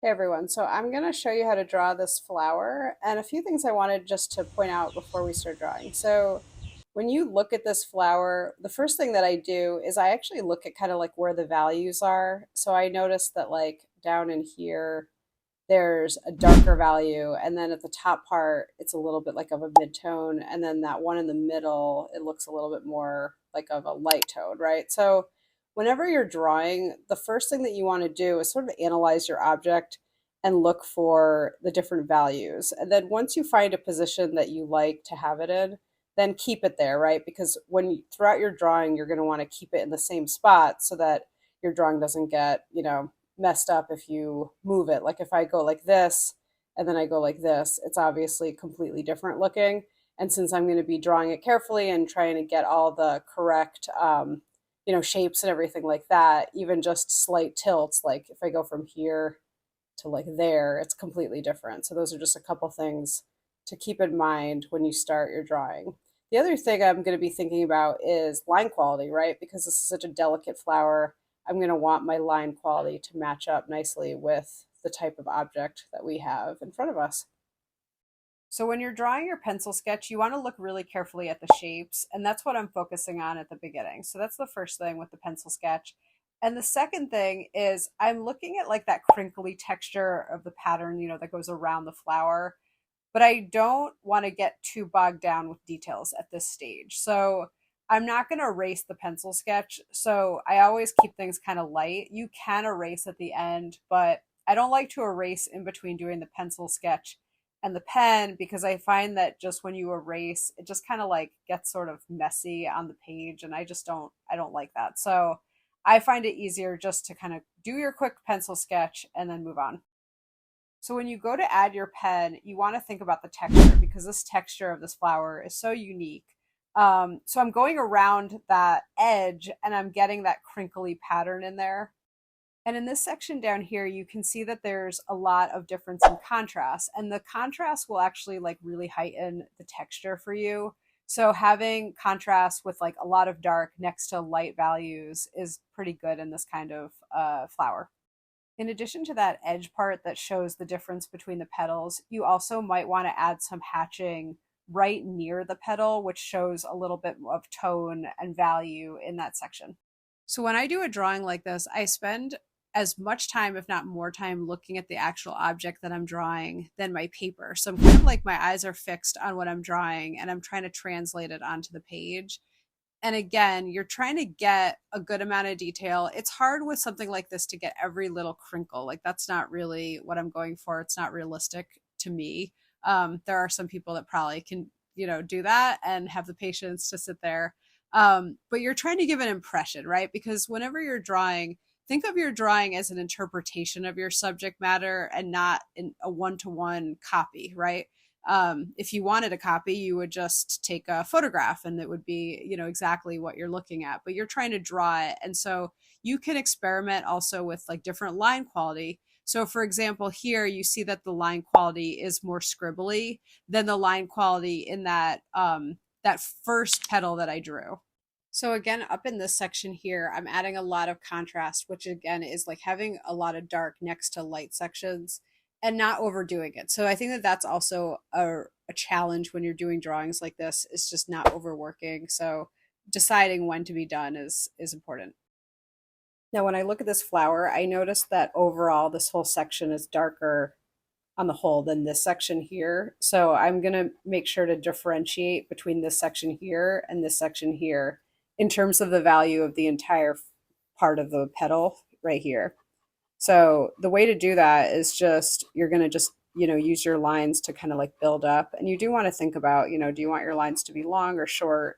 Hey everyone, so I'm going to show you how to draw this flower and a few things I wanted just to point out before we start drawing. So when you look at this flower, the first thing that I do is I actually look at kind of like where the values are. So I noticed that like down in here, there's a darker value, and then at the top part, it's a little bit like of a mid-tone, and then that one in the middle, it looks a little bit more like of a light tone, right? So whenever you're drawing, the first thing that you want to do is sort of analyze your object and look for the different values. And then once you find a position that you like to have it in, then keep it there, right? Because throughout your drawing, you're going to want to keep it in the same spot so that your drawing doesn't get, messed up if you move it. Like if I go like this and then I go like this, it's obviously completely different looking. And since I'm going to be drawing it carefully and trying to get all the correct, shapes and everything like that, even just slight tilts, like if I go from here to like there, it's completely different. So those are just a couple things to keep in mind when you start your drawing. The other thing I'm going to be thinking about is line quality, right? Because this is such a delicate flower, I'm going to want my line quality to match up nicely with the type of object that we have in front of us. So when you're drawing your pencil sketch, you want to look really carefully at the shapes, and that's what I'm focusing on at the beginning. So that's the first thing with the pencil sketch. And the second thing is I'm looking at like that crinkly texture of the pattern, that goes around the flower, but I don't want to get too bogged down with details at this stage. So I'm not going to erase the pencil sketch. So I always keep things kind of light. You can erase at the end, but I don't like to erase in between doing the pencil sketch and the pen because I find that just when you erase, it just kind of like gets sort of messy on the page, and I don't like that. So I find it easier just to kind of do your quick pencil sketch and then move on. So when you go to add your pen, you want to think about the texture because this texture of this flower is so unique. So I'm going around that edge and I'm getting that crinkly pattern in there. And in this section down here, you can see that there's a lot of difference in contrast, and the contrast will actually like really heighten the texture for you. So having contrast with like a lot of dark next to light values is pretty good in this kind of flower. In addition to that edge part that shows the difference between the petals, you also might want to add some hatching right near the petal, which shows a little bit of tone and value in that section. So when I do a drawing like this, I spend as much time, if not more time, looking at the actual object that I'm drawing than my paper. So I'm kind of like my eyes are fixed on what I'm drawing and I'm trying to translate it onto the page. And again, you're trying to get a good amount of detail. It's hard with something like this to get every little crinkle. Like that's not really what I'm going for. It's not realistic to me. There are some people that probably can, do that and have the patience to sit there. But you're trying to give an impression, right? Because whenever you're drawing, think of your drawing as an interpretation of your subject matter and not in a one-to-one copy, right? If you wanted a copy, you would just take a photograph and it would be, exactly what you're looking at, but you're trying to draw it. And so you can experiment also with like different line quality. So for example, here you see that the line quality is more scribbly than the line quality in that first petal that I drew. So again, up in this section here, I'm adding a lot of contrast, which again is like having a lot of dark next to light sections and not overdoing it. So I think that that's also a challenge when you're doing drawings like this, is just not overworking. So deciding when to be done is important. Now, when I look at this flower, I notice that overall this whole section is darker on the whole than this section here. So I'm going to make sure to differentiate between this section here and this section here in terms of the value of the entire part of the petal right here. So the way to do that is just, you're going to just, use your lines to kind of like build up. And you do want to think about, do you want your lines to be long or short?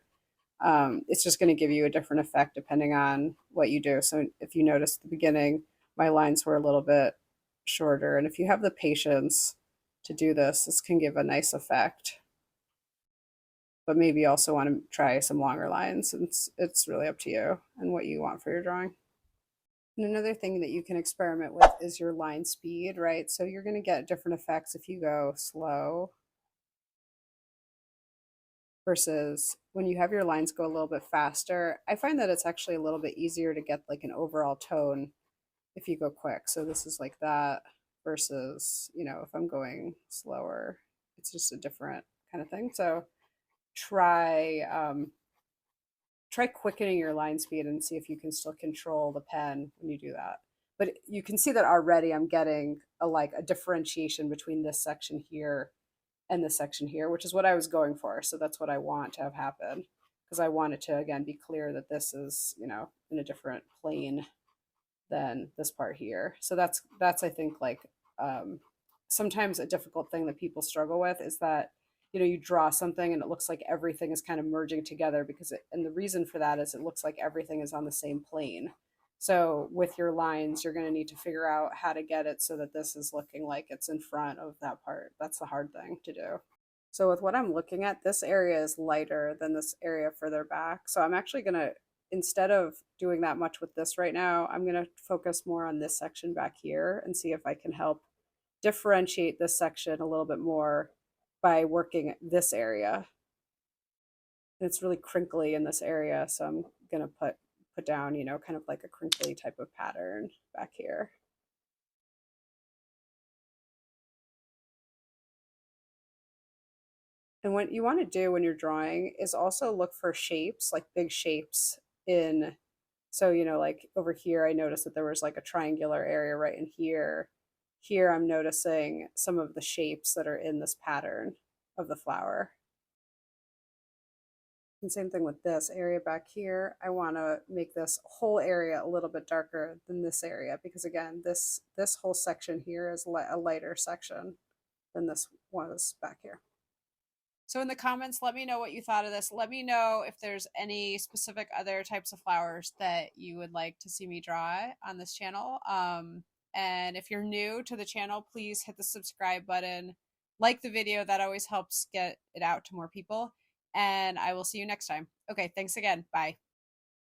It's just going to give you a different effect depending on what you do. So if you notice at the beginning, my lines were a little bit shorter. And if you have the patience to do this, this can give a nice effect. But maybe you also want to try some longer lines. It's really up to you and what you want for your drawing. And another thing that you can experiment with is your line speed, right? So you're going to get different effects if you go slow versus when you have your lines go a little bit faster. I find that it's actually a little bit easier to get like an overall tone if you go quick. So this is like that. versus, if I'm going slower, it's just a different kind of thing. So try try quickening your line speed and see if you can still control the pen when you do that. But you can see that already I'm getting a differentiation between this section here and this section here, which is what I was going for. So that's what I want to have happen, because I want it to again be clear that this is, in a different plane than this part here. So that's I think um, sometimes a difficult thing that people struggle with is that you draw something and it looks like everything is kind of merging together and the reason for that is it looks like everything is on the same plane. So with your lines, you're going to need to figure out how to get it so that this is looking like it's in front of that part. That's the hard thing to do. So with what I'm looking at, this area is lighter than this area further back. So I'm actually going to, instead of doing that much with this right now, I'm going to focus more on this section back here and see if I can help differentiate this section a little bit more by working this area. And it's really crinkly in this area, so I'm going to put down, kind of like a crinkly type of pattern back here. And what you want to do when you're drawing is also look for shapes, like big shapes in, so, like over here, I noticed that there was like a triangular area right in here. Here, I'm noticing some of the shapes that are in this pattern of the flower. And same thing with this area back here. I want to make this whole area a little bit darker than this area because again, this whole section here is a lighter section than this was back here. So in the comments, let me know what you thought of this. Let me know if there's any specific other types of flowers that you would like to see me draw on this channel. And if you're new to the channel, please hit the subscribe button, like the video. That always helps get it out to more people. And I will see you next time. Okay, thanks again. Bye.